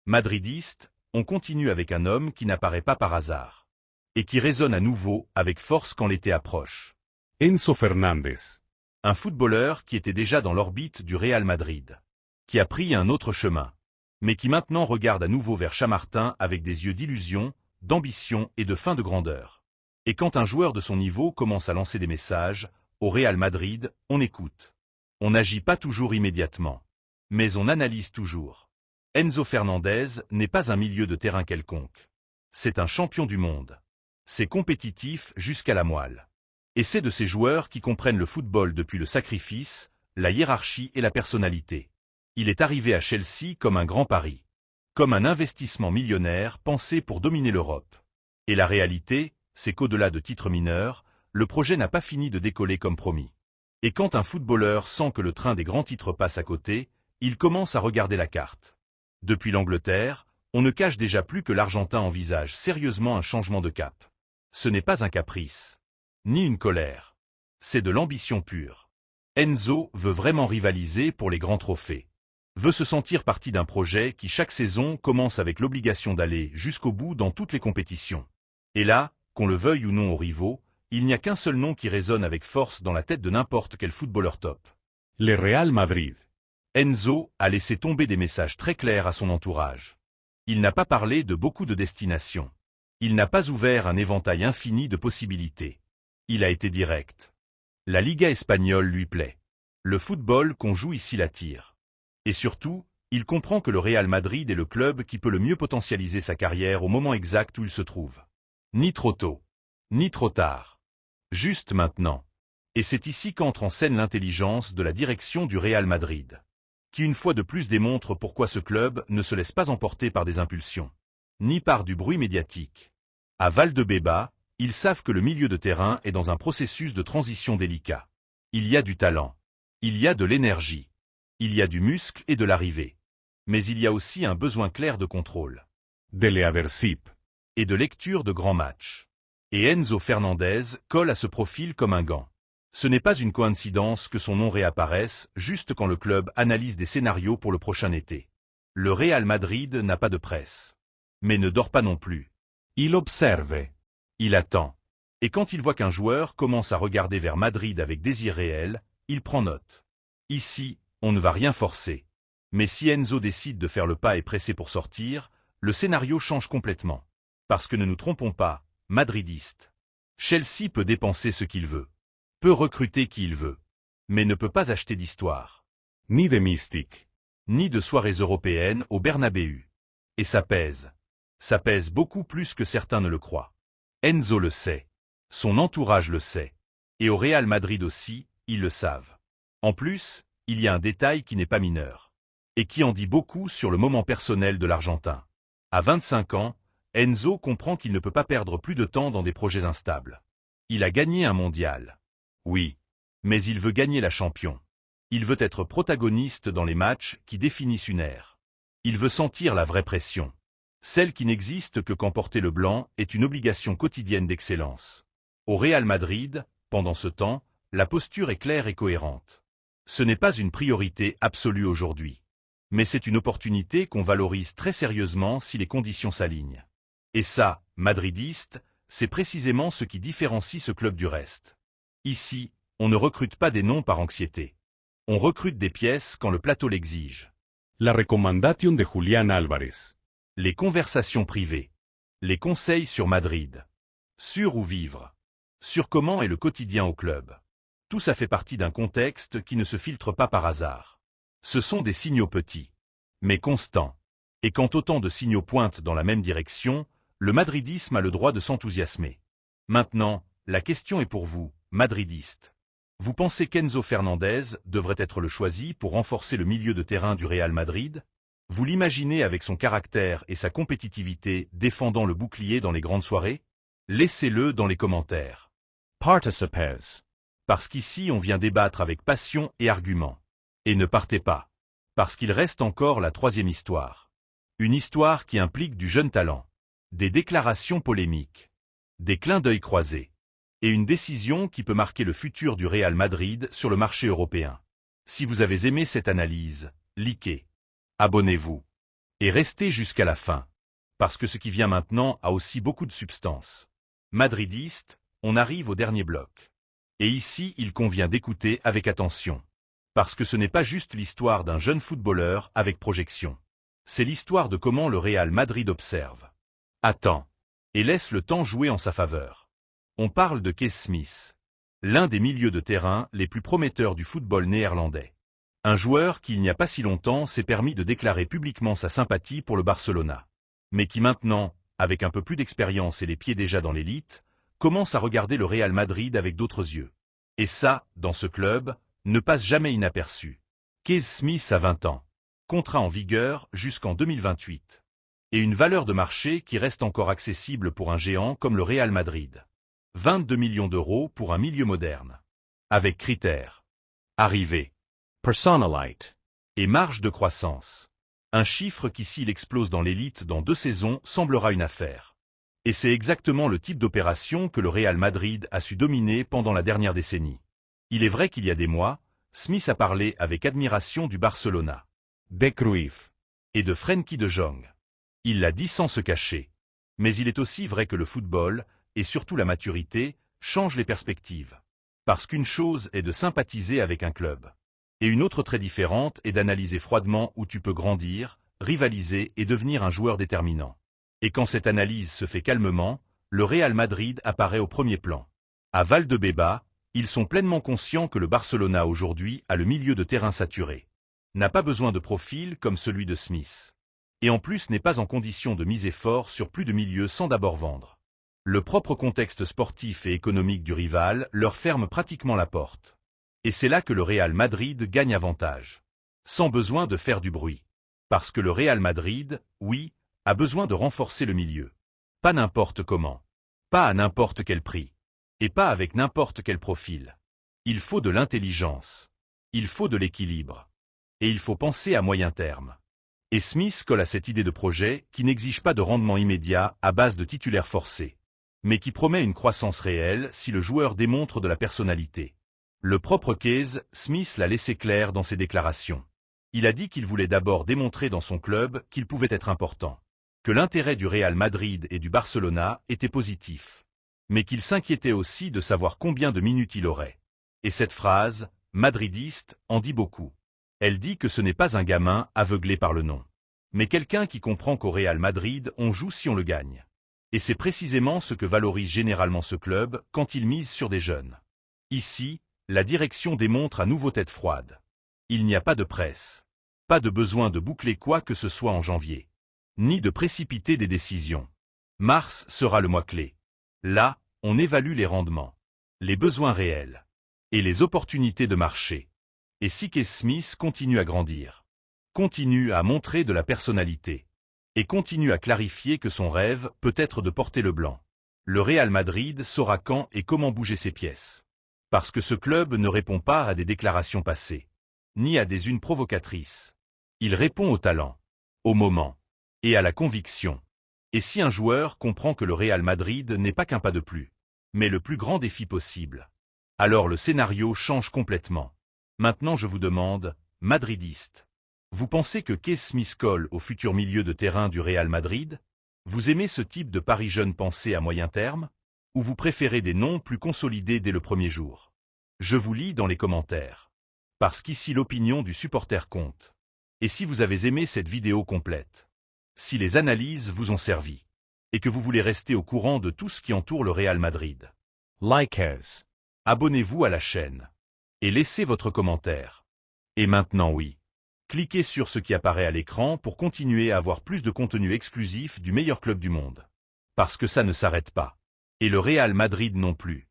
Madridistes, on continue avec un homme qui n'apparaît pas par hasard. Et qui résonne à nouveau avec force quand l'été approche. Enzo Fernández. Un footballeur qui était déjà dans l'orbite du Real Madrid. Qui a pris un autre chemin. Mais qui maintenant regarde à nouveau vers Chamartin avec des yeux d'illusion, d'ambition et de faim de grandeur. Et quand un joueur de son niveau commence à lancer des messages, au Real Madrid, on écoute. On n'agit pas toujours immédiatement. Mais on analyse toujours. Enzo Fernández n'est pas un milieu de terrain quelconque. C'est un champion du monde. C'est compétitif jusqu'à la moelle. Et c'est de ces joueurs qui comprennent le football depuis le sacrifice, la hiérarchie et la personnalité. Il est arrivé à Chelsea comme un grand pari. Comme un investissement millionnaire pensé pour dominer l'Europe. Et la réalité, c'est qu'au-delà de titres mineurs, le projet n'a pas fini de décoller comme promis. Et quand un footballeur sent que le train des grands titres passe à côté, il commence à regarder la carte. Depuis l'Angleterre, on ne cache déjà plus que l'Argentin envisage sérieusement un changement de cap. Ce n'est pas un caprice. Ni une colère. C'est de l'ambition pure. Enzo veut vraiment rivaliser pour les grands trophées. Veut se sentir partie d'un projet qui chaque saison commence avec l'obligation d'aller jusqu'au bout dans toutes les compétitions. Et là, qu'on le veuille ou non aux rivaux, il n'y a qu'un seul nom qui résonne avec force dans la tête de n'importe quel footballeur top. Le Real Madrid. Enzo a laissé tomber des messages très clairs à son entourage. Il n'a pas parlé de beaucoup de destinations. Il n'a pas ouvert un éventail infini de possibilités. Il a été direct. La Liga espagnole lui plaît. Le football qu'on joue ici l'attire. Et surtout, il comprend que le Real Madrid est le club qui peut le mieux potentialiser sa carrière au moment exact où il se trouve. Ni trop tôt, ni trop tard. Juste maintenant. Et c'est ici qu'entre en scène l'intelligence de la direction du Real Madrid. Qui une fois de plus démontre pourquoi ce club ne se laisse pas emporter par des impulsions. Ni par du bruit médiatique. À Valdebebas, ils savent que le milieu de terrain est dans un processus de transition délicat. Il y a du talent. Il y a de l'énergie. Il y a du muscle et de l'arrivée. Mais il y a aussi un besoin clair de contrôle. De leadership. Et de lecture de grands matchs. Et Enzo Fernández colle à ce profil comme un gant. Ce n'est pas une coïncidence que son nom réapparaisse juste quand le club analyse des scénarios pour le prochain été. Le Real Madrid n'a pas de presse. Mais ne dort pas non plus. Il observe. Il attend. Et quand il voit qu'un joueur commence à regarder vers Madrid avec désir réel, il prend note. Ici, on ne va rien forcer. Mais si Enzo décide de faire le pas et pressé pour sortir, le scénario change complètement. Parce que ne nous trompons pas, madridistes. Chelsea peut dépenser ce qu'il veut. Peut recruter qui il veut. Mais ne peut pas acheter d'histoire. Ni de mystique. Ni de soirées européennes au Bernabéu. Et ça pèse. Ça pèse beaucoup plus que certains ne le croient. Enzo le sait. Son entourage le sait. Et au Real Madrid aussi, ils le savent. En plus, il y a un détail qui n'est pas mineur. Et qui en dit beaucoup sur le moment personnel de l'Argentin. À 25 ans, Enzo comprend qu'il ne peut pas perdre plus de temps dans des projets instables. Il a gagné un mondial. Oui. Mais il veut gagner la Champions. Il veut être protagoniste dans les matchs qui définissent une ère. Il veut sentir la vraie pression. Celle qui n'existe que quand porter le blanc est une obligation quotidienne d'excellence. Au Real Madrid, pendant ce temps, la posture est claire et cohérente. Ce n'est pas une priorité absolue aujourd'hui. Mais c'est une opportunité qu'on valorise très sérieusement si les conditions s'alignent. Et ça, madridiste, c'est précisément ce qui différencie ce club du reste. Ici, on ne recrute pas des noms par anxiété. On recrute des pièces quand le plateau l'exige. La recommandation de Julián Álvarez. Les conversations privées. Les conseils sur Madrid. Sur où vivre. Sur comment est le quotidien au club. Tout ça fait partie d'un contexte qui ne se filtre pas par hasard. Ce sont des signaux petits, mais constants. Et quand autant de signaux pointent dans la même direction, le madridisme a le droit de s'enthousiasmer. Maintenant, la question est pour vous, madridistes. Vous pensez qu'Enzo Fernández devrait être le choisi pour renforcer le milieu de terrain du Real Madrid? Vous l'imaginez avec son caractère et sa compétitivité défendant le bouclier dans les grandes soirées? Laissez-le dans les commentaires. Participez. Parce qu'ici on vient débattre avec passion et argument. Et ne partez pas. Parce qu'il reste encore la troisième histoire. Une histoire qui implique du jeune talent. Des déclarations polémiques. Des clins d'œil croisés. Et une décision qui peut marquer le futur du Real Madrid sur le marché européen. Si vous avez aimé cette analyse, likez. Abonnez-vous. Et restez jusqu'à la fin. Parce que ce qui vient maintenant a aussi beaucoup de substance. Madridistes, on arrive au dernier bloc. Et ici, il convient d'écouter avec attention. Parce que ce n'est pas juste l'histoire d'un jeune footballeur avec projection. C'est l'histoire de comment le Real Madrid observe, attend, et laisse le temps jouer en sa faveur. On parle de Kees Smith, l'un des milieux de terrain les plus prometteurs du football néerlandais. Un joueur qui, il n'y a pas si longtemps, s'est permis de déclarer publiquement sa sympathie pour le Barcelona. Mais qui maintenant, avec un peu plus d'expérience et les pieds déjà dans l'élite, commence à regarder le Real Madrid avec d'autres yeux. Et ça, dans ce club, ne passe jamais inaperçu. Kees Smith a 20 ans. Contrat en vigueur jusqu'en 2028. Et une valeur de marché qui reste encore accessible pour un géant comme le Real Madrid. 22 millions d'euros pour un milieu moderne. Avec critères. Arrivée. Personalite. Et marge de croissance. Un chiffre qui, s'il explose dans l'élite dans 2 saisons, semblera une affaire. Et c'est exactement le type d'opération que le Real Madrid a su dominer pendant la dernière décennie. Il est vrai qu'il y a des mois, Smith a parlé avec admiration du Barcelona. De Cruyff. Et de Frenkie de Jong. Il l'a dit sans se cacher. Mais il est aussi vrai que le football, et surtout la maturité, change les perspectives. Parce qu'une chose est de sympathiser avec un club. Et une autre très différente est d'analyser froidement où tu peux grandir, rivaliser et devenir un joueur déterminant. Et quand cette analyse se fait calmement, le Real Madrid apparaît au premier plan. À Valdebeba, ils sont pleinement conscients que le Barcelona aujourd'hui a le milieu de terrain saturé. N'a pas besoin de profil comme celui de Smith. Et en plus n'est pas en condition de miser fort sur plus de milieux sans d'abord vendre. Le propre contexte sportif et économique du rival leur ferme pratiquement la porte. Et c'est là que le Real Madrid gagne avantage. Sans besoin de faire du bruit. Parce que le Real Madrid, oui, a besoin de renforcer le milieu. Pas n'importe comment. Pas à n'importe quel prix. Et pas avec n'importe quel profil. Il faut de l'intelligence. Il faut de l'équilibre. Et il faut penser à moyen terme. Et Smith colle à cette idée de projet qui n'exige pas de rendement immédiat à base de titulaires forcés. Mais qui promet une croissance réelle si le joueur démontre de la personnalité. Le propre Kees Smith l'a laissé clair dans ses déclarations. Il a dit qu'il voulait d'abord démontrer dans son club qu'il pouvait être important. Que l'intérêt du Real Madrid et du Barcelona était positif. Mais qu'il s'inquiétait aussi de savoir combien de minutes il aurait. Et cette phrase, madridiste, en dit beaucoup. Elle dit que ce n'est pas un gamin aveuglé par le nom. Mais quelqu'un qui comprend qu'au Real Madrid, on joue si on le gagne. Et c'est précisément ce que valorise généralement ce club quand il mise sur des jeunes. Ici, la direction démontre à nouveau tête froide. Il n'y a pas de presse. Pas de besoin de boucler quoi que ce soit en janvier. Ni de précipiter des décisions. Mars sera le mois clé. Là, on évalue les rendements. Les besoins réels. Et les opportunités de marché. Et si Kees Smith continue à grandir. Continue à montrer de la personnalité. Et continue à clarifier que son rêve peut être de porter le blanc. Le Real Madrid saura quand et comment bouger ses pièces. Parce que ce club ne répond pas à des déclarations passées. Ni à des unes provocatrices. Il répond au talent. Au moment. Et à la conviction. Et si un joueur comprend que le Real Madrid n'est pas qu'un pas de plus, mais le plus grand défi possible, alors le scénario change complètement. Maintenant je vous demande, madridiste, vous pensez que Kees Smith colle au futur milieu de terrain du Real Madrid? Vous aimez ce type de pari jeune pensé à moyen terme? Ou vous préférez des noms plus consolidés dès le premier jour? Je vous lis dans les commentaires. Parce qu'ici l'opinion du supporter compte. Et si vous avez aimé cette vidéo complète, si les analyses vous ont servi, et que vous voulez rester au courant de tout ce qui entoure le Real Madrid, Like us. abonnez-vous à la chaîne. Et laissez votre commentaire. Et maintenant oui. Cliquez sur ce qui apparaît à l'écran pour continuer à avoir plus de contenu exclusif du meilleur club du monde. Parce que ça ne s'arrête pas. Et le Real Madrid non plus.